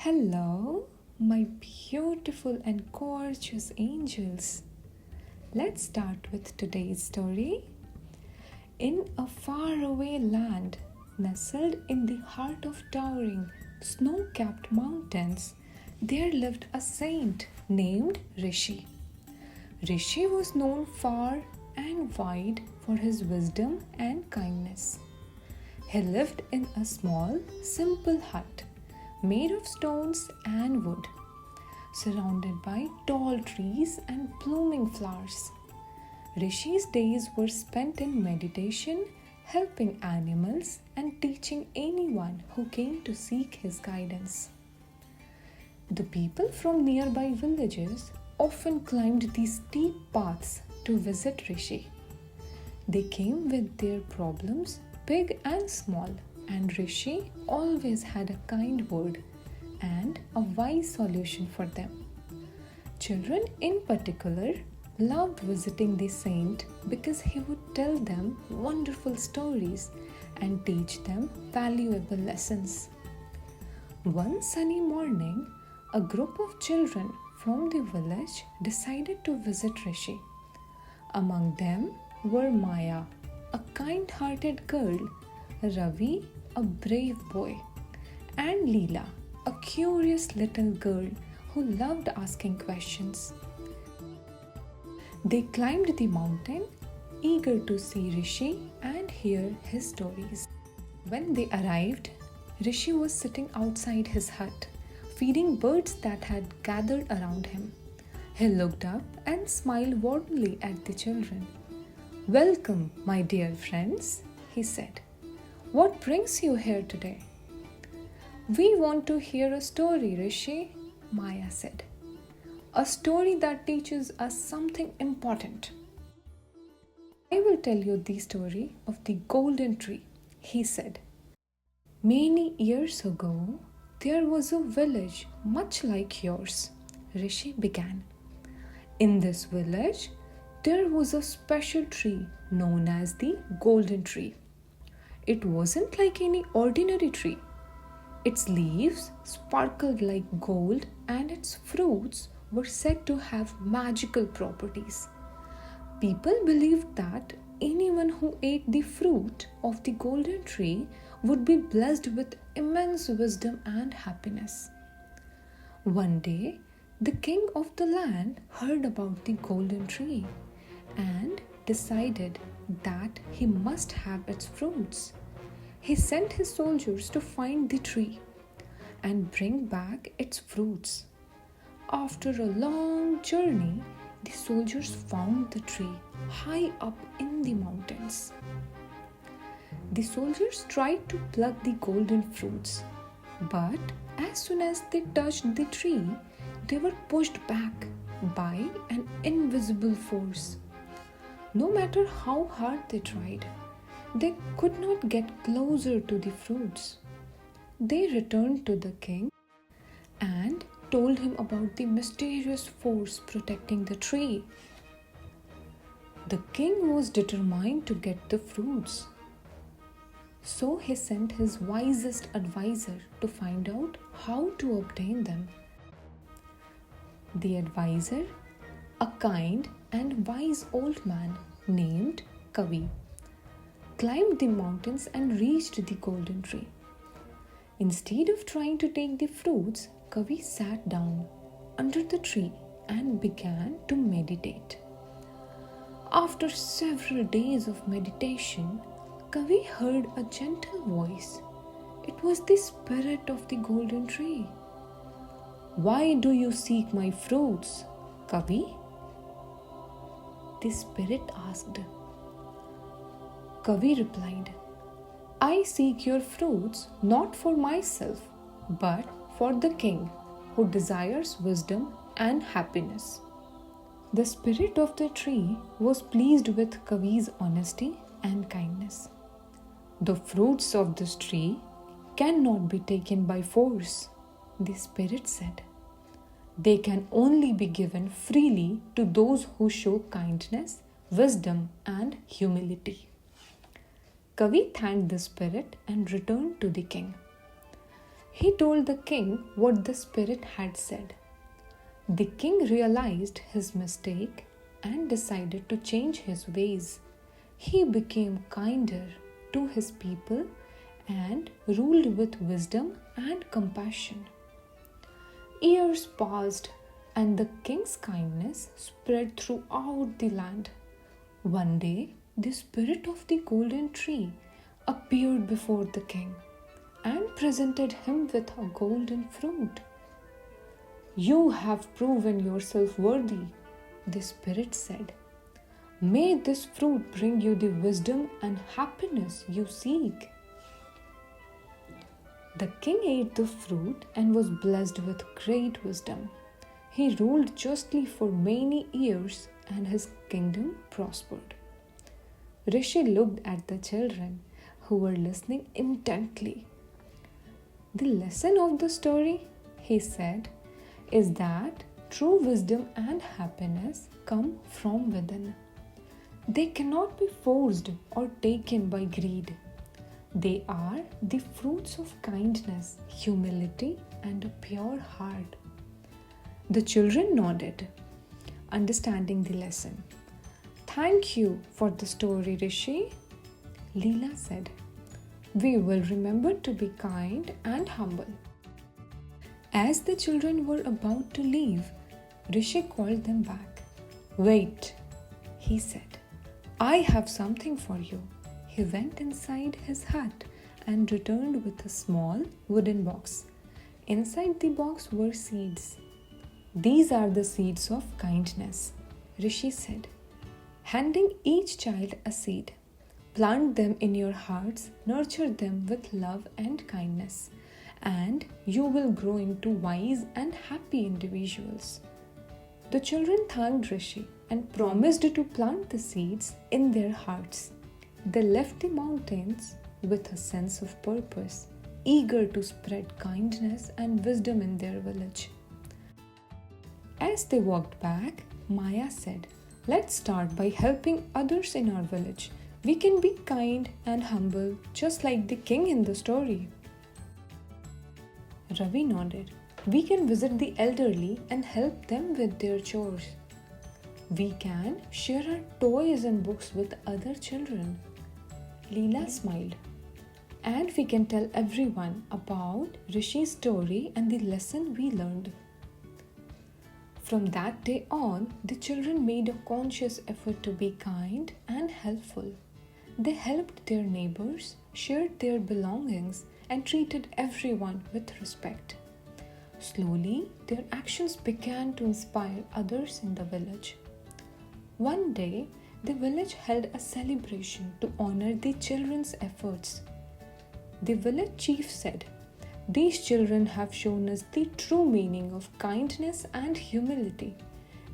Hello, my beautiful and gorgeous angels. Let's start with today's story. In a faraway land, nestled in the heart of towering, snow capped mountains, there lived a saint named Rishi. Rishi was known far and wide for his wisdom and kindness. He lived in a small, simple hut made of stones and wood, surrounded by tall trees and blooming flowers. Rishi's days were spent in meditation, helping animals, and teaching anyone who came to seek his guidance. The people from nearby villages often climbed these steep paths to visit Rishi. They came with their problems, big and small, and Rishi always had a kind word and a wise solution for them. Children in particular loved visiting the saint because he would tell them wonderful stories and teach them valuable lessons. One sunny morning, a group of children from the village decided to visit Rishi. Among them were Maya, a kind-hearted girl, Ravi, a brave boy, and Leela, a curious little girl who loved asking questions. They climbed the mountain, eager to see Rishi and hear his stories. When they arrived, Rishi was sitting outside his hut, feeding birds that had gathered around him. He looked up and smiled warmly at the children. "Welcome, my dear friends," he said. "What brings you here today?" "We want to hear a story, Rishi," Maya said. "A story that teaches us something important." "I will tell you the story of the golden tree," he said. "Many years ago, there was a village much like yours," Rishi began. "In this village, there was a special tree known as the golden tree. It wasn't like any ordinary tree. Its leaves sparkled like gold and its fruits were said to have magical properties. People believed that anyone who ate the fruit of the golden tree would be blessed with immense wisdom and happiness. One day, the king of the land heard about the golden tree and decided that he must have its fruits. He sent his soldiers to find the tree and bring back its fruits. After a long journey, the soldiers found the tree high up in the mountains. The soldiers tried to pluck the golden fruits, but as soon as they touched the tree, they were pushed back by an invisible force. No matter how hard they tried, they could not get closer to the fruits. They returned to the king and told him about the mysterious force protecting the tree. The king was determined to get the fruits. So he sent his wisest advisor to find out how to obtain them. The advisor, a kind and wise old man named Kavi, climbed the mountains and reached the golden tree. Instead of trying to take the fruits, Kavi sat down under the tree and began to meditate. After several days of meditation, Kavi heard a gentle voice. It was the spirit of the golden tree. "Why do you seek my fruits, Kavi?" the spirit asked. Kavi replied, "I seek your fruits not for myself, but for the king who desires wisdom and happiness." The spirit of the tree was pleased with Kavi's honesty and kindness. "The fruits of this tree cannot be taken by force," the spirit said. "They can only be given freely to those who show kindness, wisdom, and humility." Kavi thanked the spirit and returned to the king. He told the king what the spirit had said. The king realized his mistake and decided to change his ways. He became kinder to his people and ruled with wisdom and compassion. Years passed, and the king's kindness spread throughout the land. One day, the spirit of the golden tree appeared before the king and presented him with a golden fruit. "You have proven yourself worthy," the spirit said. "May this fruit bring you the wisdom and happiness you seek." The king ate the fruit and was blessed with great wisdom. He ruled justly for many years and his kingdom prospered. Rishi looked at the children who were listening intently. "The lesson of the story," he said, "is that true wisdom and happiness come from within. They cannot be forced or taken by greed. They are the fruits of kindness, humility, and a pure heart." The children nodded, understanding the lesson. "Thank you for the story, Rishi," Leela said. "We will remember to be kind and humble." As the children were about to leave, Rishi called them back. "Wait," he said. "I have something for you." He went inside his hut and returned with a small wooden box. Inside the box were seeds. "These are the seeds of kindness," Rishi said, handing each child a seed. "Plant them in your hearts, nurture them with love and kindness, and you will grow into wise and happy individuals." The children thanked Rishi and promised to plant the seeds in their hearts. They left the mountains with a sense of purpose, eager to spread kindness and wisdom in their village. As they walked back, Maya said, "Let's start by helping others in our village. We can be kind and humble, just like the king in the story." Ravi nodded. "We can visit the elderly and help them with their chores. We can share our toys and books with other children." Leela smiled. "And we can tell everyone about Rishi's story and the lesson we learned." From that day on, the children made a conscious effort to be kind and helpful. They helped their neighbors, shared their belongings, and treated everyone with respect. Slowly, their actions began to inspire others in the village. One day, the village held a celebration to honor the children's efforts. The village chief said, "These children have shown us the true meaning of kindness and humility.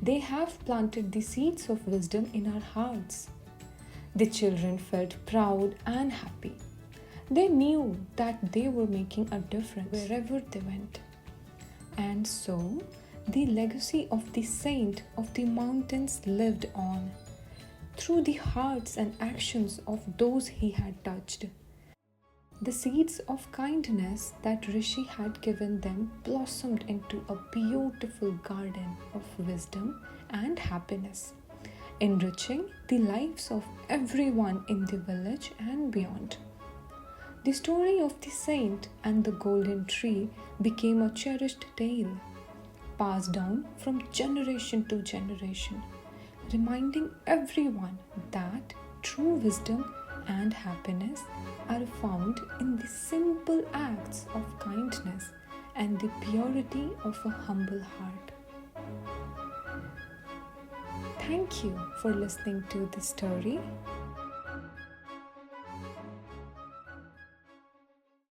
They have planted the seeds of wisdom in our hearts." The children felt proud and happy. They knew that they were making a difference wherever they went. And so, the legacy of the saint of the mountains lived on through the hearts and actions of those he had touched. The seeds of kindness that Rishi had given them blossomed into a beautiful garden of wisdom and happiness, enriching the lives of everyone in the village and beyond. The story of the saint and the golden tree became a cherished tale, passed down from generation to generation, reminding everyone that true wisdom and happiness are found in the simple acts of kindness and the purity of a humble heart. Thank you for listening to this story.